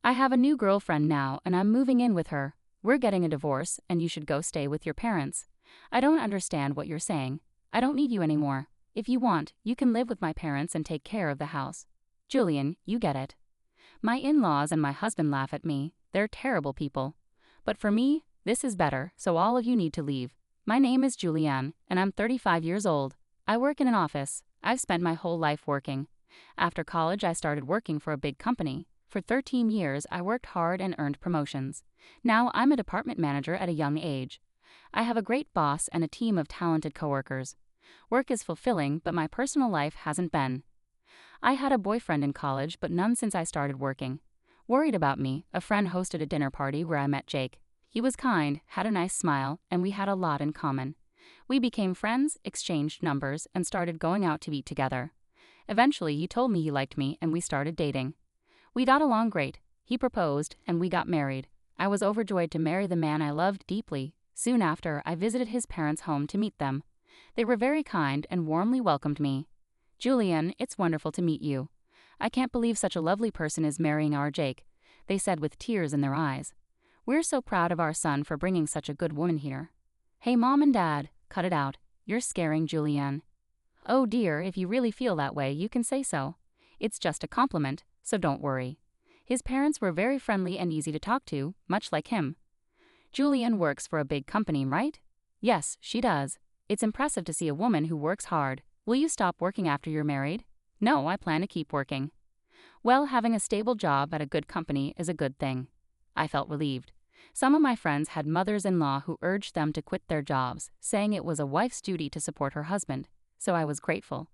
I have a new girlfriend now and I'm moving in with her. We're getting a divorce and you should go stay with your parents. I don't understand what you're saying. I don't need you anymore. If you want, you can live with my parents and take care of the house. Julian, you get it. My in-laws and my husband laugh at me. They're terrible people. But for me, this is better, so all of you need to leave. My name is Julianne, and I'm 35 years old. I work in an office. I've spent my whole life working. After college, I started working for a big company. For 13 years, I worked hard and earned promotions. Now I'm a department manager at a young age. I have a great boss and a team of talented coworkers. Work is fulfilling, but my personal life hasn't been. I had a boyfriend in college, but none since I started working. Worried about me, a friend hosted a dinner party where I met Jake. He was kind, had a nice smile, and we had a lot in common. We became friends, exchanged numbers, and started going out to eat together. Eventually, he told me he liked me, and we started dating. We got along great. He proposed, and we got married. I was overjoyed to marry the man I loved deeply. Soon after, I visited his parents' home to meet them. They were very kind and warmly welcomed me. Julian, it's wonderful to meet you. I can't believe such a lovely person is marrying our Jake, they said with tears in their eyes. We're so proud of our son for bringing such a good woman here. Hey Mom and Dad, cut it out. You're scaring Julianne. Oh dear, if you really feel that way, you can say so. It's just a compliment, so don't worry. His parents were very friendly and easy to talk to, much like him. Julianne works for a big company, right? Yes, she does. It's impressive to see a woman who works hard. Will you stop working after you're married? No, I plan to keep working. Well, having a stable job at a good company is a good thing. I felt relieved. Some of my friends had mothers-in-law who urged them to quit their jobs, saying it was a wife's duty to support her husband, so I was grateful.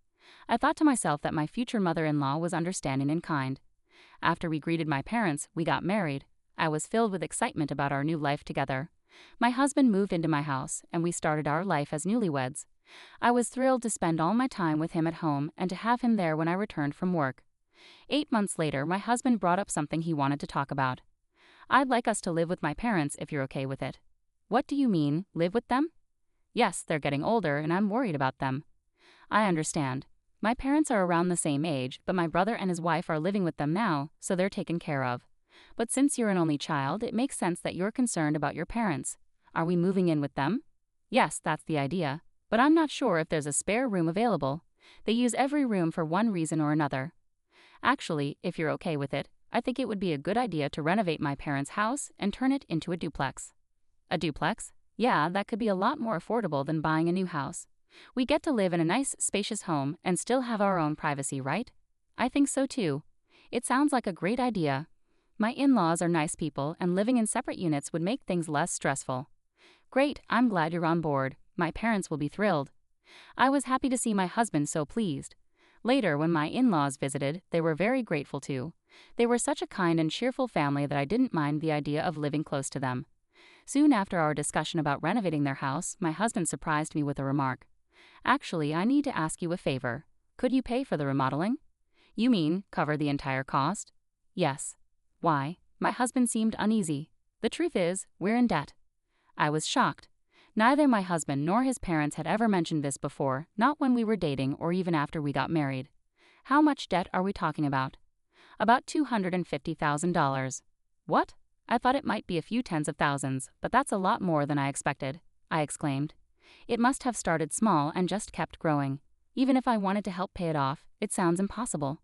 I thought to myself that my future mother-in-law was understanding and kind. After we greeted my parents, we got married. I was filled with excitement about our new life together. My husband moved into my house, and we started our life as newlyweds. I was thrilled to spend all my time with him at home and to have him there when I returned from work. 8 months later, my husband brought up something he wanted to talk about. I'd like us to live with my parents if you're okay with it. What do you mean, live with them? Yes, they're getting older and I'm worried about them. I understand. My parents are around the same age, but my brother and his wife are living with them now, so they're taken care of. But since you're an only child, it makes sense that you're concerned about your parents. Are we moving in with them? Yes, that's the idea. But I'm not sure if there's a spare room available. They use every room for one reason or another. Actually, if you're okay with it, I think it would be a good idea to renovate my parents' house and turn it into a duplex. A duplex? Yeah, that could be a lot more affordable than buying a new house. We get to live in a nice, spacious home and still have our own privacy, right? I think so too. It sounds like a great idea. My in-laws are nice people and living in separate units would make things less stressful. Great, I'm glad you're on board. My parents will be thrilled. I was happy to see my husband so pleased. Later, when my in-laws visited, they were very grateful too. They were such a kind and cheerful family that I didn't mind the idea of living close to them. Soon after our discussion about renovating their house, my husband surprised me with a remark. Actually, I need to ask you a favor. Could you pay for the remodeling? You mean, cover the entire cost? Yes. Why? My husband seemed uneasy. The truth is, we're in debt. I was shocked. Neither my husband nor his parents had ever mentioned this before, not when we were dating or even after we got married. How much debt are we talking about? About $250,000. What? I thought it might be a few tens of thousands, but that's a lot more than I expected, I exclaimed. It must have started small and just kept growing. Even if I wanted to help pay it off, it sounds impossible.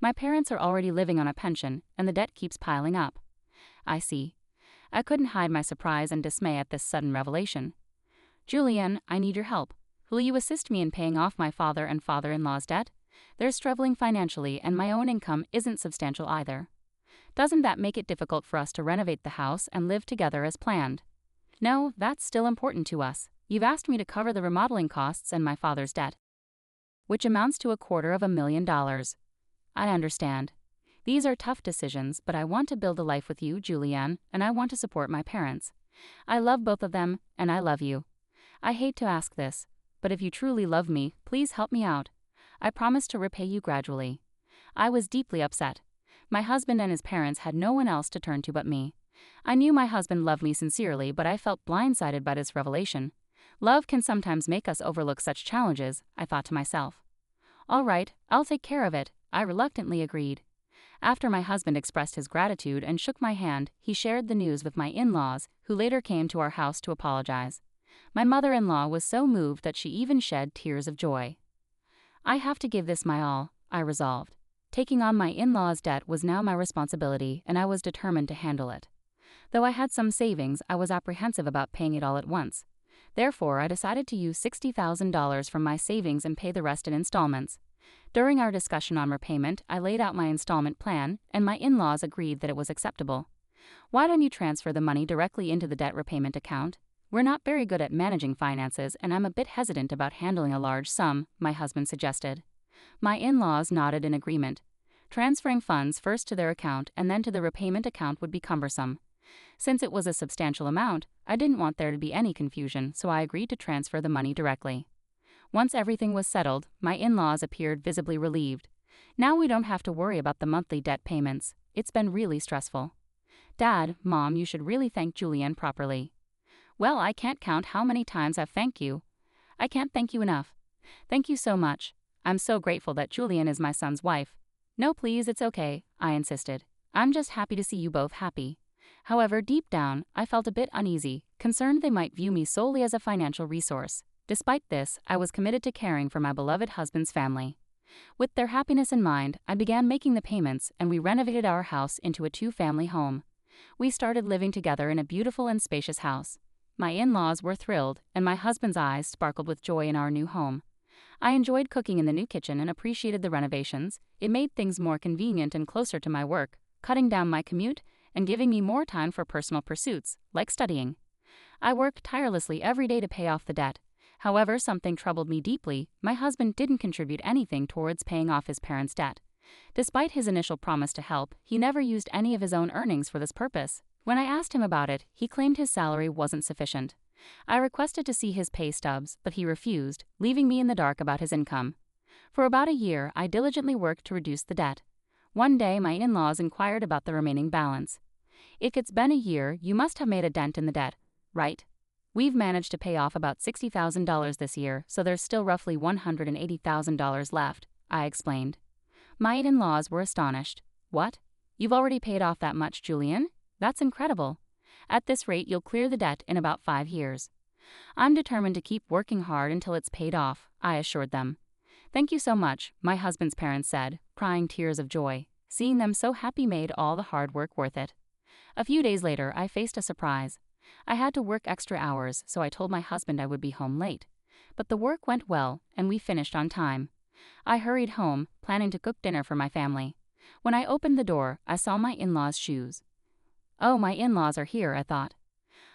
My parents are already living on a pension, and the debt keeps piling up. I see. I couldn't hide my surprise and dismay at this sudden revelation. Julian, I need your help. Will you assist me in paying off my father and father-in-law's debt? They're struggling financially and my own income isn't substantial either. Doesn't that make it difficult for us to renovate the house and live together as planned? No, that's still important to us. You've asked me to cover the remodeling costs and my father's debt, which amounts to $250,000. I understand. These are tough decisions, but I want to build a life with you, Julianne, and I want to support my parents. I love both of them, and I love you. I hate to ask this, but if you truly love me, please help me out. I promise to repay you gradually. I was deeply upset. My husband and his parents had no one else to turn to but me. I knew my husband loved me sincerely, but I felt blindsided by this revelation. Love can sometimes make us overlook such challenges, I thought to myself. All right, I'll take care of it, I reluctantly agreed. After my husband expressed his gratitude and shook my hand, he shared the news with my in-laws, who later came to our house to apologize. My mother-in-law was so moved that she even shed tears of joy. I have to give this my all, I resolved. Taking on my in-laws' debt was now my responsibility, and I was determined to handle it. Though I had some savings, I was apprehensive about paying it all at once. Therefore, I decided to use $60,000 from my savings and pay the rest in installments. During our discussion on repayment, I laid out my installment plan, and my in-laws agreed that it was acceptable. Why don't you transfer the money directly into the debt repayment account? We're not very good at managing finances, and I'm a bit hesitant about handling a large sum, my husband suggested. My in-laws nodded in agreement. Transferring funds first to their account and then to the repayment account would be cumbersome. Since it was a substantial amount, I didn't want there to be any confusion, so I agreed to transfer the money directly. Once everything was settled, my in-laws appeared visibly relieved. Now we don't have to worry about the monthly debt payments. It's been really stressful. Dad, Mom, you should really thank Julianne properly. Well, I can't count how many times I've thanked you. I can't thank you enough. Thank you so much. I'm so grateful that Julianne is my son's wife. No, please, it's okay, I insisted. I'm just happy to see you both happy. However, deep down, I felt a bit uneasy, concerned they might view me solely as a financial resource. Despite this, I was committed to caring for my beloved husband's family. With their happiness in mind, I began making the payments, and we renovated our house into a two-family home. We started living together in a beautiful and spacious house. My in-laws were thrilled, and my husband's eyes sparkled with joy in our new home. I enjoyed cooking in the new kitchen and appreciated the renovations. It made things more convenient and closer to my work, cutting down my commute and giving me more time for personal pursuits, like studying. I worked tirelessly every day to pay off the debt. However, something troubled me deeply. My husband didn't contribute anything towards paying off his parents' debt. Despite his initial promise to help, he never used any of his own earnings for this purpose. When I asked him about it, he claimed his salary wasn't sufficient. I requested to see his pay stubs, but he refused, leaving me in the dark about his income. For about a year, I diligently worked to reduce the debt. One day, my in-laws inquired about the remaining balance. If it's been a year, you must have made a dent in the debt, right? We've managed to pay off about $60,000 this year, so there's still roughly $180,000 left, I explained. My in-laws were astonished. What? You've already paid off that much, Julian? That's incredible. At this rate, you'll clear the debt in about 5 years. I'm determined to keep working hard until it's paid off, I assured them. Thank you so much, my husband's parents said, crying tears of joy. Seeing them so happy made all the hard work worth it. A few days later, I faced a surprise. I had to work extra hours, so I told my husband I would be home late. But the work went well, and we finished on time. I hurried home, planning to cook dinner for my family. When I opened the door, I saw my in-laws' shoes. Oh, my in-laws are here, I thought.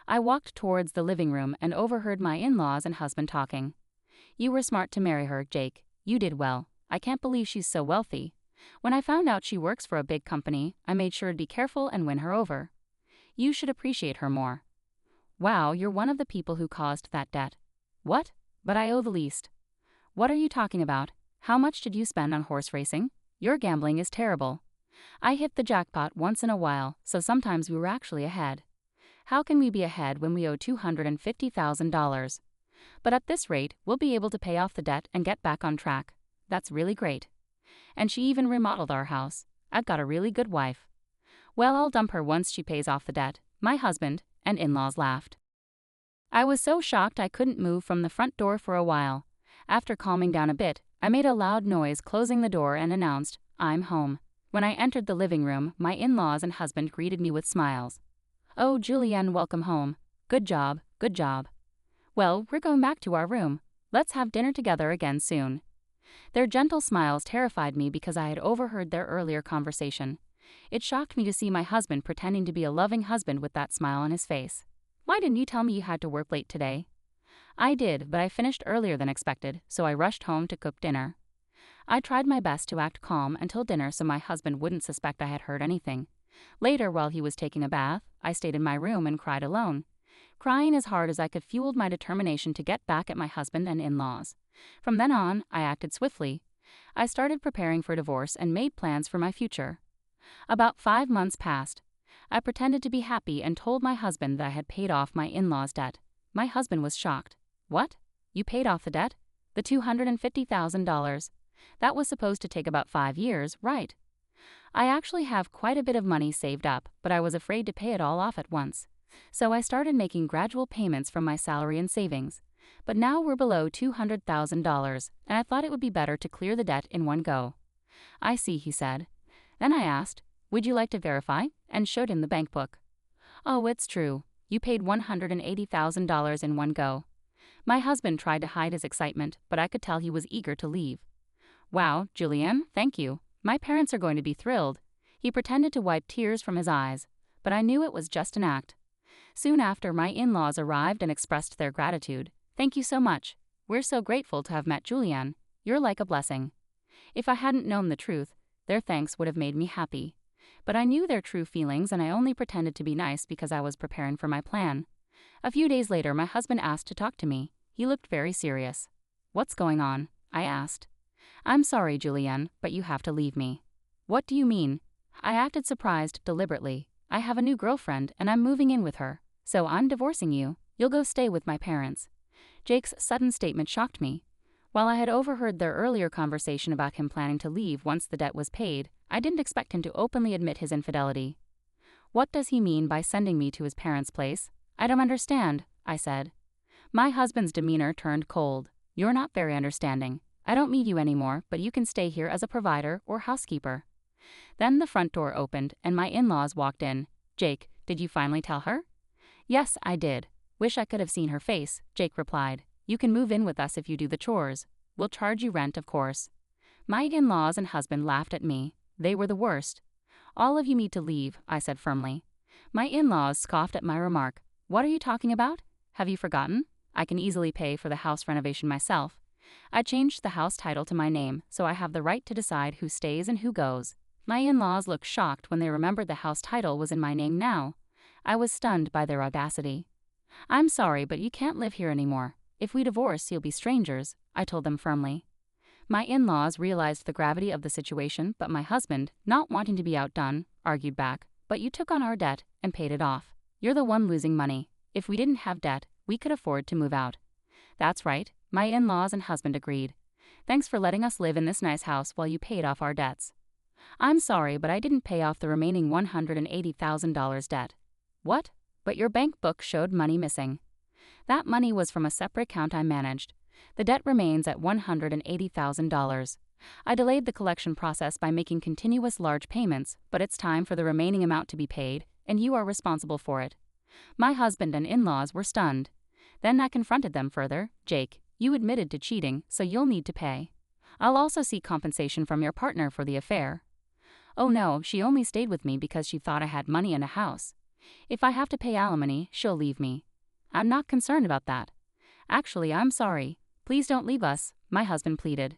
I walked towards the living room and overheard my in-laws and husband talking. You were smart to marry her, Jake. You did well. I can't believe she's so wealthy. When I found out she works for a big company, I made sure to be careful and win her over. You should appreciate her more. Wow, you're one of the people who caused that debt. What? But I owe the least. What are you talking about? How much did you spend on horse racing? Your gambling is terrible. I hit the jackpot once in a while, so sometimes we were actually ahead. How can we be ahead when we owe $250,000? But at this rate, we'll be able to pay off the debt and get back on track. That's really great. And she even remodeled our house. I've got a really good wife. Well, I'll dump her once she pays off the debt. My husband and in-laws laughed. I was so shocked I couldn't move from the front door for a while. After calming down a bit, I made a loud noise closing the door and announced, I'm home. When I entered the living room, my in-laws and husband greeted me with smiles. Oh, Julianne, welcome home. Good job, good job. Well, we're going back to our room. Let's have dinner together again soon. Their gentle smiles terrified me because I had overheard their earlier conversation. It shocked me to see my husband pretending to be a loving husband with that smile on his face. Why didn't you tell me you had to work late today? I did, but I finished earlier than expected, so I rushed home to cook dinner. I tried my best to act calm until dinner so my husband wouldn't suspect I had heard anything. Later, while he was taking a bath, I stayed in my room and cried alone. Crying as hard as I could fueled my determination to get back at my husband and in-laws. From then on, I acted swiftly. I started preparing for divorce and made plans for my future. About 5 months passed. I pretended to be happy and told my husband that I had paid off my in-laws' debt. My husband was shocked. What? You paid off the debt? The $250,000. That was supposed to take about 5 years, right? I actually have quite a bit of money saved up, but I was afraid to pay it all off at once. So I started making gradual payments from my salary and savings. But now we're below $200,000, and I thought it would be better to clear the debt in one go. I see, he said. Then I asked, would you like to verify? And showed him the bank book. Oh, it's true. You paid $180,000 in one go. My husband tried to hide his excitement, but I could tell he was eager to leave. Wow, Julianne, thank you. My parents are going to be thrilled. He pretended to wipe tears from his eyes, but I knew it was just an act. Soon after, my in-laws arrived and expressed their gratitude. Thank you so much. We're so grateful to have met Julianne. You're like a blessing. If I hadn't known the truth, their thanks would have made me happy. But I knew their true feelings, and I only pretended to be nice because I was preparing for my plan. A few days later, my husband asked to talk to me. He looked very serious. What's going on? I asked. I'm sorry, Julianne, but you have to leave me. What do you mean? I acted surprised deliberately. I have a new girlfriend, and I'm moving in with her. So I'm divorcing you. You'll go stay with my parents. Jake's sudden statement shocked me. While I had overheard their earlier conversation about him planning to leave once the debt was paid, I didn't expect him to openly admit his infidelity. What does he mean by sending me to his parents' place? I don't understand, I said. My husband's demeanor turned cold. You're not very understanding. I don't need you anymore, but you can stay here as a provider or housekeeper. Then the front door opened, and my in-laws walked in. Jake, did you finally tell her? Yes, I did. Wish I could have seen her face, Jake replied. You can move in with us if you do the chores. We'll charge you rent, of course. My in-laws and husband laughed at me. They were the worst. All of you need to leave, I said firmly. My in-laws scoffed at my remark. What are you talking about? Have you forgotten? I can easily pay for the house renovation myself. I changed the house title to my name, so I have the right to decide who stays and who goes. My in-laws looked shocked when they remembered the house title was in my name now. I was stunned by their audacity. I'm sorry, but you can't live here anymore. If we divorce, you'll be strangers, I told them firmly. My in-laws realized the gravity of the situation, but my husband, not wanting to be outdone, argued back. But you took on our debt and paid it off. You're the one losing money. If we didn't have debt, we could afford to move out. That's right, my in-laws and husband agreed. Thanks for letting us live in this nice house while you paid off our debts. I'm sorry, but I didn't pay off the remaining $180,000 debt. What? But your bank book showed money missing. That money was from a separate account I managed. The debt remains at $180,000. I delayed the collection process by making continuous large payments, but it's time for the remaining amount to be paid, and you are responsible for it. My husband and in-laws were stunned. Then I confronted them further. Jake, you admitted to cheating, so you'll need to pay. I'll also seek compensation from your partner for the affair. Oh no, she only stayed with me because she thought I had money and a house. If I have to pay alimony, she'll leave me. I'm not concerned about that. Actually, I'm sorry. Please don't leave us, my husband pleaded.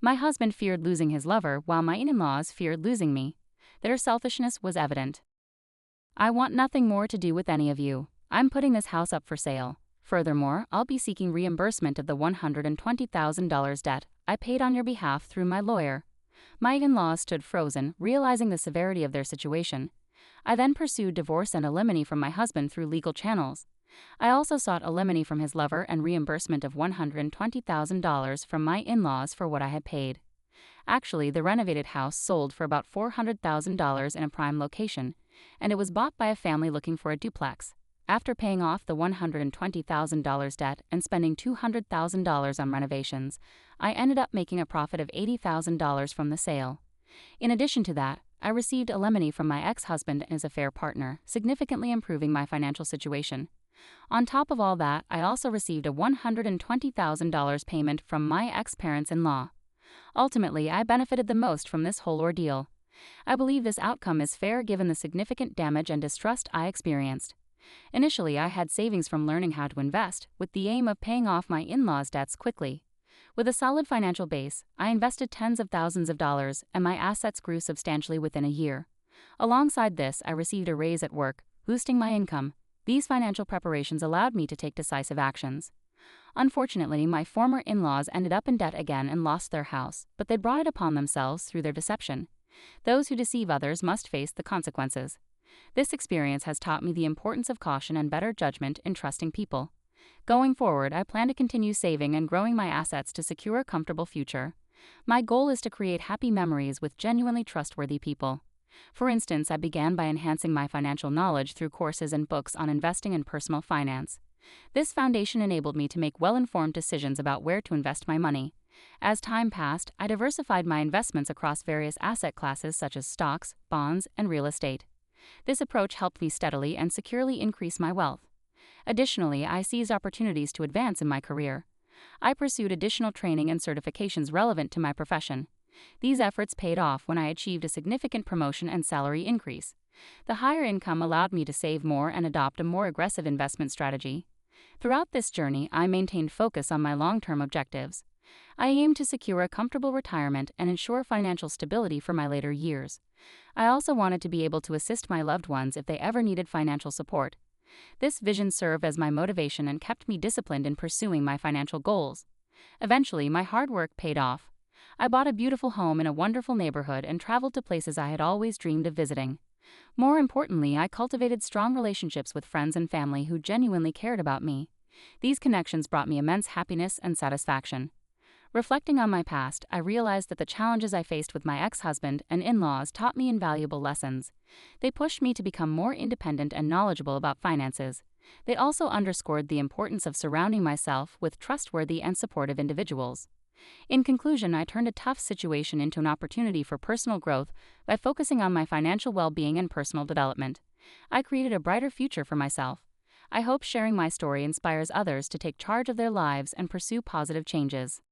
My husband feared losing his lover, while my in-laws feared losing me. Their selfishness was evident. I want nothing more to do with any of you. I'm putting this house up for sale. Furthermore, I'll be seeking reimbursement of the $120,000 debt I paid on your behalf through my lawyer. My in-laws stood frozen, realizing the severity of their situation. I then pursued divorce and alimony from my husband through legal channels. I also sought alimony from his lover and reimbursement of $120,000 from my in-laws for what I had paid. Actually, the renovated house sold for about $400,000 in a prime location, and it was bought by a family looking for a duplex. After paying off the $120,000 debt and spending $200,000 on renovations, I ended up making a profit of $80,000 from the sale. In addition to that, I received alimony from my ex-husband and his affair partner, significantly improving my financial situation. On top of all that, I also received a $120,000 payment from my ex-parents-in-law. Ultimately, I benefited the most from this whole ordeal. I believe this outcome is fair given the significant damage and distrust I experienced. Initially, I had savings from learning how to invest, with the aim of paying off my in-laws' debts quickly. With a solid financial base, I invested tens of thousands of dollars, and my assets grew substantially within a year. Alongside this, I received a raise at work, boosting my income. These financial preparations allowed me to take decisive actions. Unfortunately, my former in-laws ended up in debt again and lost their house, but they brought it upon themselves through their deception. Those who deceive others must face the consequences. This experience has taught me the importance of caution and better judgment in trusting people. Going forward, I plan to continue saving and growing my assets to secure a comfortable future. My goal is to create happy memories with genuinely trustworthy people. For instance, I began by enhancing my financial knowledge through courses and books on investing and personal finance. This foundation enabled me to make well-informed decisions about where to invest my money. As time passed, I diversified my investments across various asset classes such as stocks, bonds, and real estate. This approach helped me steadily and securely increase my wealth. Additionally, I seized opportunities to advance in my career. I pursued additional training and certifications relevant to my profession. These efforts paid off when I achieved a significant promotion and salary increase. The higher income allowed me to save more and adopt a more aggressive investment strategy. Throughout this journey, I maintained focus on my long-term objectives. I aimed to secure a comfortable retirement and ensure financial stability for my later years. I also wanted to be able to assist my loved ones if they ever needed financial support. This vision served as my motivation and kept me disciplined in pursuing my financial goals. Eventually, my hard work paid off. I bought a beautiful home in a wonderful neighborhood and traveled to places I had always dreamed of visiting. More importantly, I cultivated strong relationships with friends and family who genuinely cared about me. These connections brought me immense happiness and satisfaction. Reflecting on my past, I realized that the challenges I faced with my ex-husband and in-laws taught me invaluable lessons. They pushed me to become more independent and knowledgeable about finances. They also underscored the importance of surrounding myself with trustworthy and supportive individuals. In conclusion, I turned a tough situation into an opportunity for personal growth by focusing on my financial well-being and personal development. I created a brighter future for myself. I hope sharing my story inspires others to take charge of their lives and pursue positive changes.